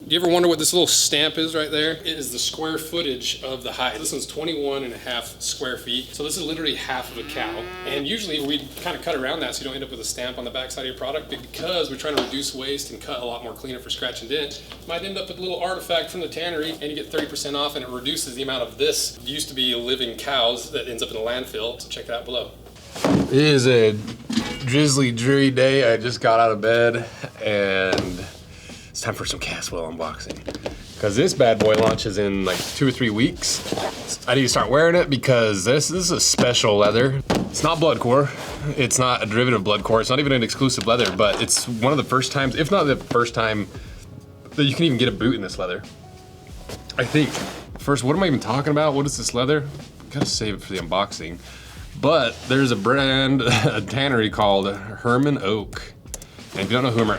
You ever wonder what this little stamp is right there? It is the square footage of the hide. This one's 21.5 square feet. So this is literally half of a cow. And usually we kind of cut around that so you don't end up with a stamp on the backside of your product. But because we're trying to reduce waste and cut a lot more cleaner for scratch and dent, you might end up with a little artifact from the tannery and you get 30% off, and it reduces the amount of this used to be living cows that ends up in a landfill. So check that out below. It is a drizzly, dreary day. I just got out of bed and it's time for some Caswell unboxing. Because this bad boy launches in like 2 or 3 weeks. I need to start wearing it because this is a special leather. It's not blood core. It's not a derivative of blood core. It's not even an exclusive leather, but it's one of the first times, if not the first time, that you can even get a boot in this leather. I think. First, what am I even talking about? What is this leather? Gotta save it for the unboxing. But there's a brand, a tannery called Hermann Oak. And if you don't know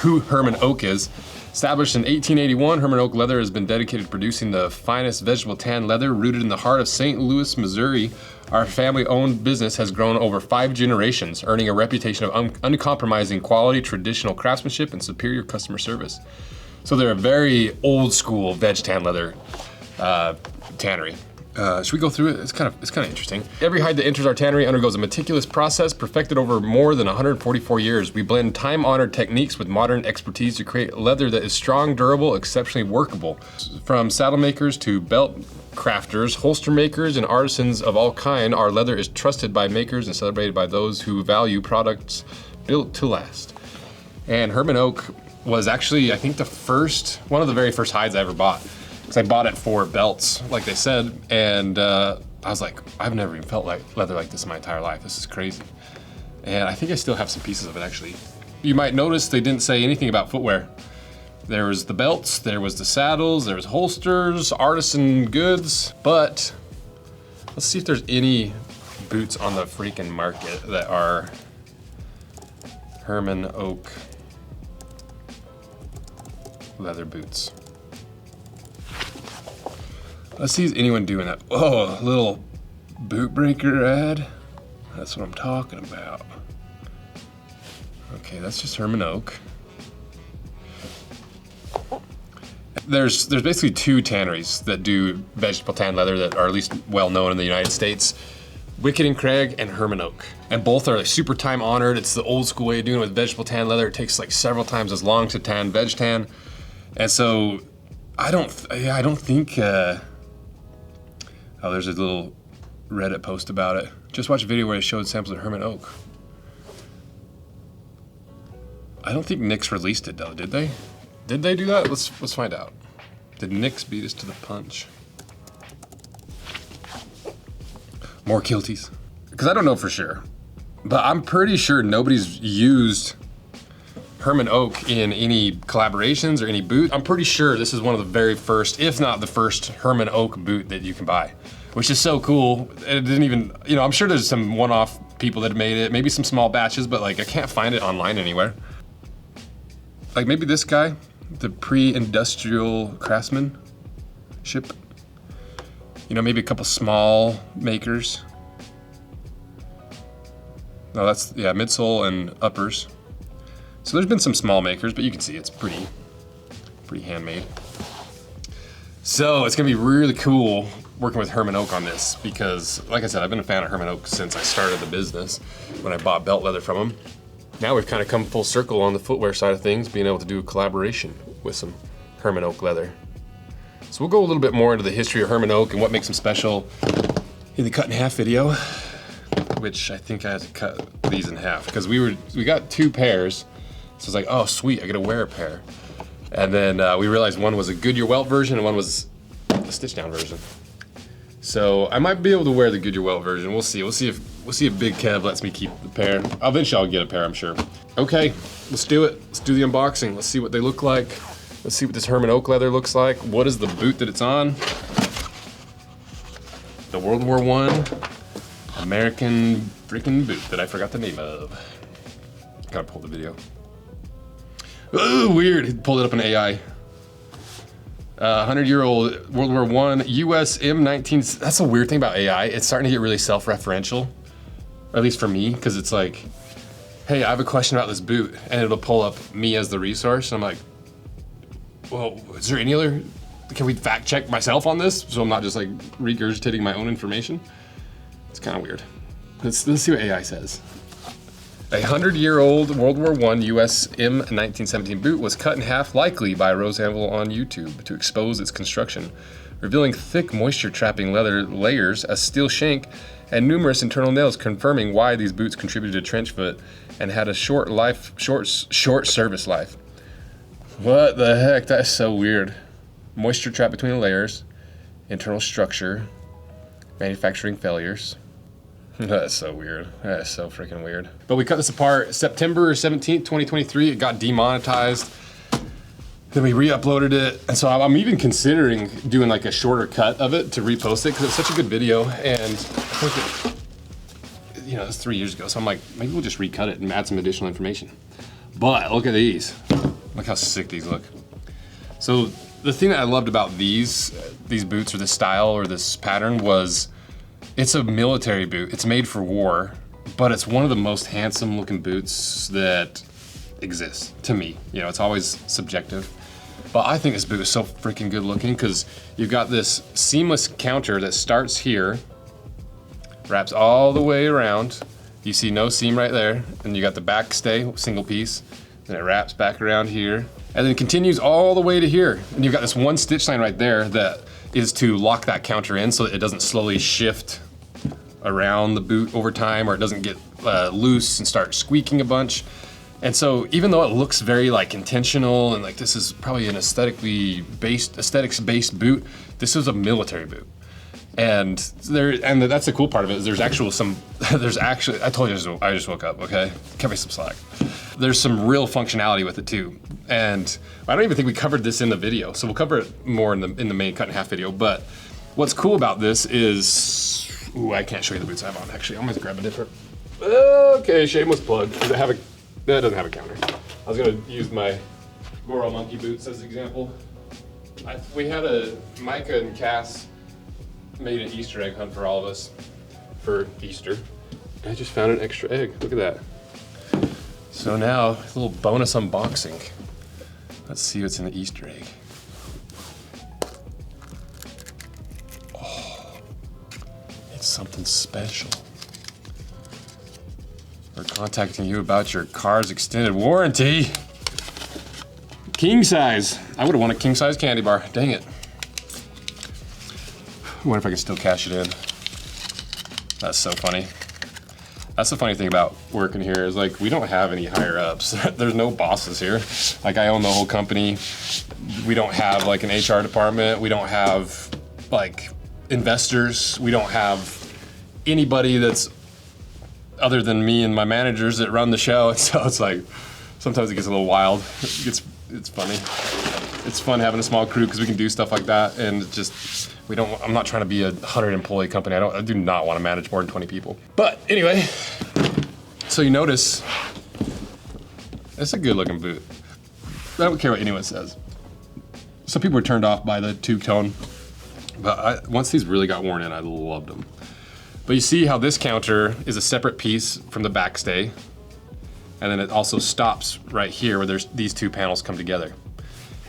who Hermann Oak is, established in 1881, Hermann Oak Leather has been dedicated to producing the finest vegetable tan leather rooted in the heart of St. Louis, Missouri. Our family-owned business has grown over 5 generations, earning a reputation of uncompromising quality, traditional craftsmanship, and superior customer service. So they're a very old school veg tan leather tannery. Should we go through it? It's kind of interesting. Every hide that enters our tannery undergoes a meticulous process perfected over more than 144 years. We blend time-honored techniques with modern expertise to create leather that is strong, durable, exceptionally workable. From saddle makers to belt crafters, holster makers, and artisans of all kind, our leather is trusted by makers and celebrated by those who value products built to last. And Hermann Oak was actually, I think, one of the very first hides I ever bought. I bought it for belts, like they said, and I was like, I've never even felt like leather like this in my entire life. This is crazy. And I think I still have some pieces of it, actually. You might notice they didn't say anything about footwear. There was the belts, there was the saddles, there was holsters, artisan goods, but let's see if there's any boots on the freaking market that are Hermann Oak leather boots. Let's see if anyone doing that. Oh, a little boot breaker ad. That's what I'm talking about. Okay, that's just Hermann Oak. There's basically 2 tanneries that do vegetable tan leather that are at least well known in the United States. Wicked and Craig and Hermann Oak. And both are like super time honored. It's the old school way of doing it with vegetable tan leather. It takes like several times as long to tan veg tan. And so I don't think, oh, there's a little Reddit post about it. Just watched a video where it showed samples of Hermann Oak. I don't think Nick's released it though, did they? Did they do that? Let's find out. Did Nick's beat us to the punch? More kilties. Because I don't know for sure, but I'm pretty sure nobody's used Hermann Oak in any collaborations or any boot. I'm pretty sure this is one of the very first, if not the first, Hermann Oak boot that you can buy, which is so cool. It didn't even, I'm sure there's some one-off people that have made it, maybe some small batches, but like I can't find it online anywhere. Like maybe this guy, the pre-industrial craftsmanship, maybe a couple small makers. No, that's, yeah, midsole and uppers. So there's been some small makers, but you can see it's pretty handmade. So it's gonna be really cool working with Hermann Oak on this because, like I said, I've been a fan of Hermann Oak since I started the business when I bought belt leather from them. Now we've kind of come full circle on the footwear side of things, being able to do a collaboration with some Hermann Oak leather. So we'll go a little bit more into the history of Hermann Oak and what makes them special in the cut in half video, which I think I had to cut these in half because we got 2 pairs. So it's like, oh sweet, I get to wear a pair. And then we realized one was a Goodyear welt version and one was a stitch down version. So I might be able to wear the Goodyear welt version. We'll see. We'll see if Big Kev lets me keep the pair. Eventually I'll get a pair, I'm sure. Okay, let's do it. Let's do the unboxing. Let's see what they look like. Let's see what this Hermann Oak leather looks like. What is the boot that it's on? The World War I American freaking boot that I forgot the name of. Gotta pull the video. Ooh, weird. He pulled it up in AI. 100-year-old World War I US M19. That's a weird thing about AI. It's starting to get really self-referential, or at least for me, because it's like, hey, I have a question about this boot, and it'll pull up me as the resource. And I'm like, well, is there any other, can we fact check myself on this so I'm not just like regurgitating my own information? It's kind of weird. Let's see what AI says. A 100-year-old World War I US M1917 boot was cut in half, likely by Rose Anvil on YouTube, to expose its construction, revealing thick moisture-trapping leather layers, a steel shank, and numerous internal nails, confirming why these boots contributed to trench foot and had a short service life. What the heck? That's so weird. Moisture trapped between the layers, internal structure, manufacturing failures. That's so weird. That is so freaking weird. But we cut this apart September 17th, 2023. It got demonetized. Then we re-uploaded it. And so I'm even considering doing like a shorter cut of it to repost it because it's such a good video. And I think that, you know, that's 3 years ago. So I'm like, maybe we'll just recut it and add some additional information. But look at these. Look how sick these look. So the thing that I loved about these boots or this style or this pattern was it's a military boot. It's made for war, but it's one of the most handsome looking boots that exists to me. You know, it's always subjective. But I think this boot is so freaking good looking because you've got this seamless counter that starts here, wraps all the way around. You see no seam right there. And you got the back stay, single piece. Then it wraps back around here. And then continues all the way to here. And you've got this one stitch line right there that is to lock that counter in so that it doesn't slowly shift around the boot over time, or it doesn't get loose and start squeaking a bunch. And so even though it looks very like intentional and like this is probably an aesthetics-based boot, this is a military boot. And that's the cool part of it is I told you I just woke up, okay? Cut me some slack. There's some real functionality with it too. And I don't even think we covered this in the video, so we'll cover it more in the main cut in half video. But what's cool about this is, ooh, I can't show you the boots I have on actually. I'm gonna grab a different, okay, shameless plug. That doesn't have a counter. I was gonna use my Goro monkey boots as an example. We had Micah and Cass made an Easter egg hunt for all of us for Easter. I just found an extra egg, look at that. So now, a little bonus unboxing. Let's see what's in the Easter egg. Oh, it's something special. We're contacting you about your car's extended warranty. King size. I would have won a king size candy bar, dang it. I wonder if I can still cash it in. That's so funny. That's the funny thing about working here is like we don't have any higher ups. There's no bosses here. Like I own the whole company. We don't have like an HR department. We don't have like investors. We don't have anybody that's other than me and my managers that run the show. And so it's like sometimes it gets a little wild. It's funny. It's fun having a small crew because we can do stuff like that, and just I'm not trying to be a 100-employee company. I do not want to manage more than 20 people. But anyway, so you notice it's a good-looking boot. I don't care what anyone says. Some people are turned off by the two-tone, but once these really got worn in, I loved them. But you see how this counter is a separate piece from the backstay, and then it also stops right here where these two panels come together.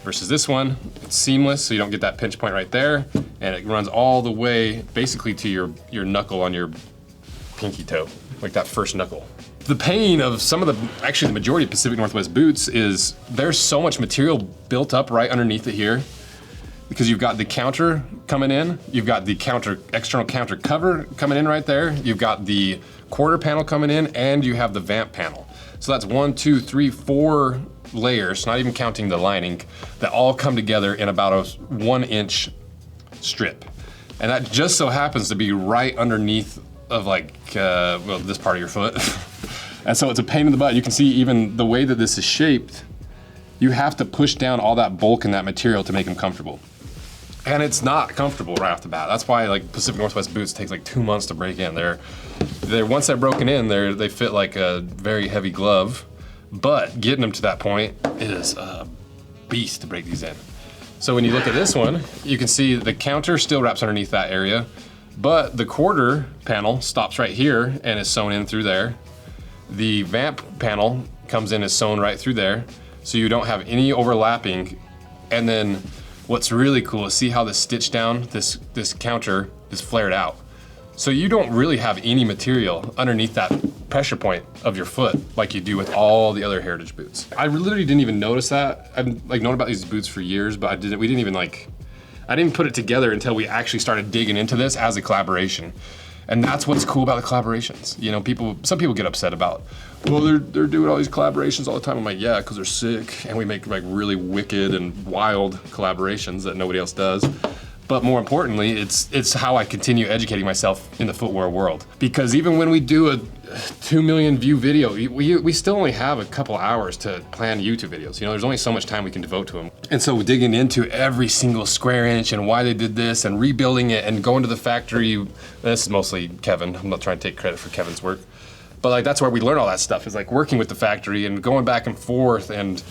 Versus this one, it's seamless, so you don't get that pinch point right there, and it runs all the way basically to your knuckle on your pinky toe, like that first knuckle. The pain of actually the majority of Pacific Northwest boots is there's so much material built up right underneath it here, because you've got the counter coming in, you've got the external counter cover coming in right there, you've got the quarter panel coming in, and you have the vamp panel. So that's 1, 2, 3, 4 layers, not even counting the lining, that all come together in about a 1-inch strip. And that just so happens to be right underneath of this part of your foot. And so it's a pain in the butt. You can see even the way that this is shaped, you have to push down all that bulk in that material to make them comfortable. And it's not comfortable right off the bat. That's why like Pacific Northwest boots takes like 2 months to break in. Once they're broken in, they fit like a very heavy glove. But getting them to that point is a beast to break these in. So when you look at this one, you can see the counter still wraps underneath that area, but the quarter panel stops right here and is sewn in through there. The vamp panel comes in, is sewn right through there, so you don't have any overlapping, And then what's really cool is see how the stitch down, this counter is flared out. So you don't really have any material underneath that pressure point of your foot like you do with all the other Heritage boots. I literally didn't even notice that. I've like known about these boots for years, but I didn't put it together until we actually started digging into this as a collaboration. And that's what's cool about the collaborations. You know, some people get upset about, well, they're doing all these collaborations all the time. I'm like, yeah, because they're sick, and we make like really wicked and wild collaborations that nobody else does. But more importantly, it's how I continue educating myself in the footwear world. Because even when we do a 2 million view video, we still only have a couple hours to plan YouTube videos. You know, there's only so much time we can devote to them. And so digging into every single square inch and why they did this and rebuilding it and going to the factory, this is mostly Kevin. I'm not trying to take credit for Kevin's work. But like that's where we learn all that stuff, is like working with the factory and going back and forth and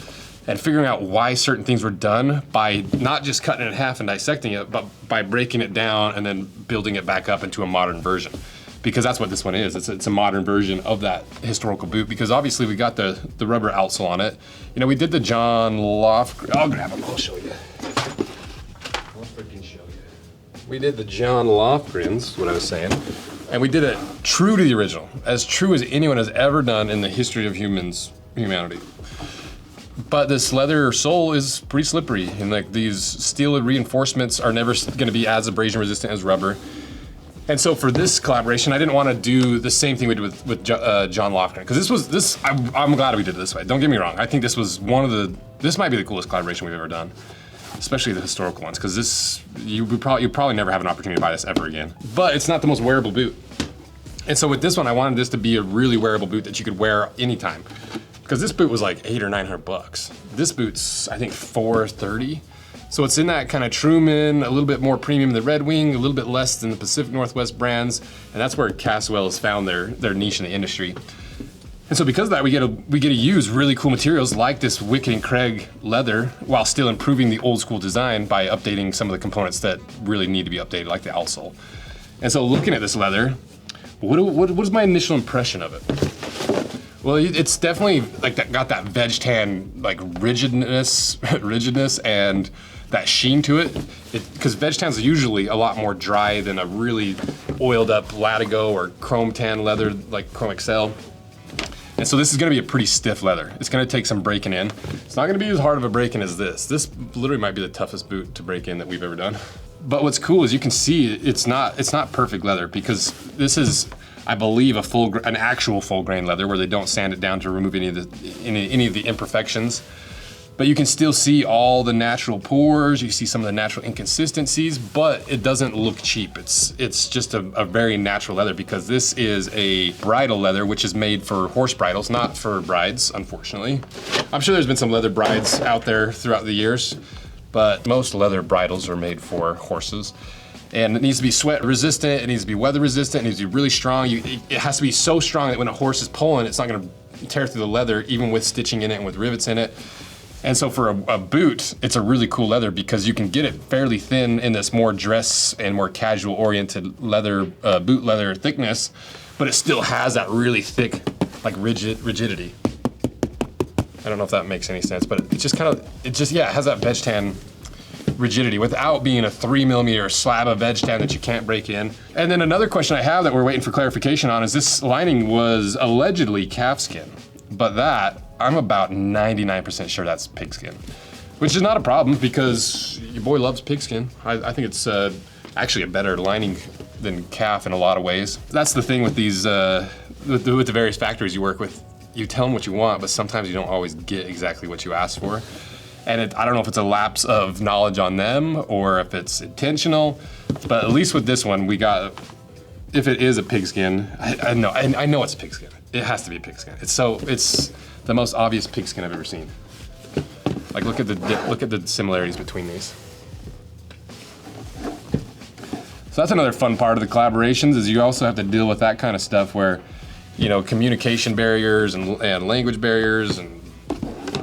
figuring out why certain things were done by not just cutting it in half and dissecting it, but by breaking it down and then building it back up into a modern version. Because that's what this one is. It's a modern version of that historical boot, because obviously we got the rubber outsole on it. You know, we did the John Lofgren, I'll grab them, I'll show you. I'll freaking show you. We did the John Lofgrens, what I was saying. And we did it true to the original, as true as anyone has ever done in the history of humanity. But this leather sole is pretty slippery, and like these steel reinforcements are never going to be as abrasion resistant as rubber. And so for this collaboration, I didn't want to do the same thing we did with John Lofgren, because I'm glad we did it this way. Don't get me wrong. I think this was this might be the coolest collaboration we've ever done, especially the historical ones, because you probably never have an opportunity to buy this ever again. But it's not the most wearable boot. And so with this one, I wanted this to be a really wearable boot that you could wear anytime. Because this boot was like $800 or $900. This boot's, I think, $430. So it's in that kind of Truman, a little bit more premium than the Red Wing, a little bit less than the Pacific Northwest brands, and that's where Caswell has found their niche in the industry. And so because of that, we get to use really cool materials like this Wicked and Craig leather, while still improving the old school design by updating some of the components that really need to be updated, like the outsole. And so looking at this leather, what is my initial impression of it? Well, it's definitely like got that veg tan like rigidness and that sheen to it. Because veg tans are usually a lot more dry than a really oiled up Latigo or chrome tan leather like Chrome XL. And so this is gonna be a pretty stiff leather. It's gonna take some breaking in. It's not gonna be as hard of a break-in as this. This literally might be the toughest boot to break in that we've ever done. But what's cool is you can see it's not perfect leather, because this is, I believe, an actual full grain leather where they don't sand it down to remove any of the imperfections. But you can still see all the natural pores, you see some of the natural inconsistencies, but it doesn't look cheap. It's just a very natural leather, because this is a bridle leather, which is made for horse bridles, not for brides, unfortunately. I'm sure there's been some leather brides out there throughout the years, but most leather bridles are made for horses. And it needs to be sweat resistant, it needs to be weather resistant, it needs to be really strong. It has to be so strong that when a horse is pulling, it's not gonna tear through the leather, even with stitching in it and with rivets in it. And so for a boot, it's a really cool leather, because you can get it fairly thin in this more dress and more casual oriented leather, boot leather thickness, but it still has that really thick, like rigidity. I don't know if that makes any sense, but it has that veg tan rigidity without being a 3mm slab of veg tan that you can't break in. And then another question I have that we're waiting for clarification on is this lining was allegedly calfskin, but that I'm about 99% sure that's pigskin, which is not a problem, because your boy loves pigskin. I think it's actually a better lining than calf in a lot of ways. That's the thing with these, with the various factories you work with. You tell them what you want, but sometimes you don't always get exactly what you ask for. And I don't know if it's a lapse of knowledge on them or if it's intentional, but at least with this one, we got, if it is a pigskin, I know it's a pigskin. It has to be a pigskin. It's the most obvious pigskin I've ever seen. Like look at the similarities between these. So that's another fun part of the collaborations, is you also have to deal with that kind of stuff where, you know, communication barriers and language barriers and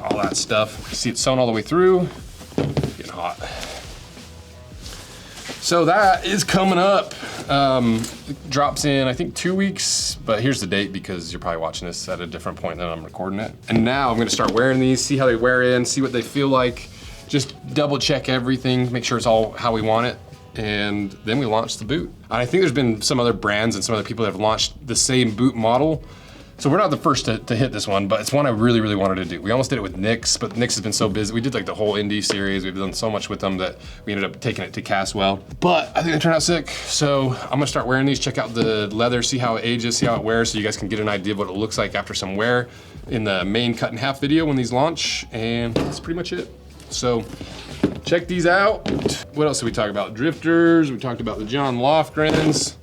all that stuff. See, it's sewn all the way through. Getting hot. So that is coming up. It drops in, I think, 2 weeks, but here's the date because you're probably watching this at a different point than I'm recording it. And now I'm gonna start wearing these, see how they wear in, see what they feel like. just double check everything, make sure it's all how we want it. And then we launched the boot. I think there's been some other brands and some other people that have launched the same boot model. So we're not the first to hit this one, but it's one I really, really wanted to do. We almost did it with Nix, but Nix has been so busy. We did like the whole indie series. We've done so much with them that we ended up taking it to Caswell. But I think they turned out sick. So I'm gonna start wearing these, check out the leather, see how it ages, see how it wears, so you guys can get an idea of what it looks like after some wear in the main cut in half video when these launch. And that's pretty much it. So check these out. What else did we talk about? Drifters, we talked about the John Lofgrens.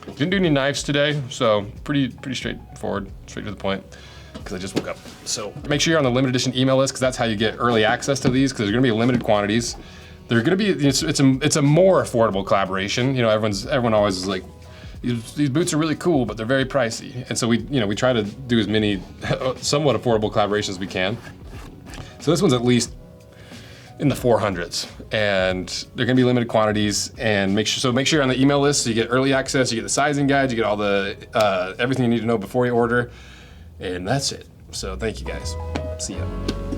Didn't do any knives today, so pretty straightforward, straight to the point, because I just woke up. So make sure you're on the limited edition email list, because that's how you get early access to these, because there's gonna be limited quantities. They're gonna be, it's a more affordable collaboration. You know, everyone always is like, these boots are really cool, but they're very pricey. And so we try to do as many somewhat affordable collaborations as we can. So this one's at least in the 400s, and they're gonna be limited quantities. And make sure you're on the email list so you get early access, you get the sizing guides, you get all the everything you need to know before you order, and that's it. So thank you guys. See ya.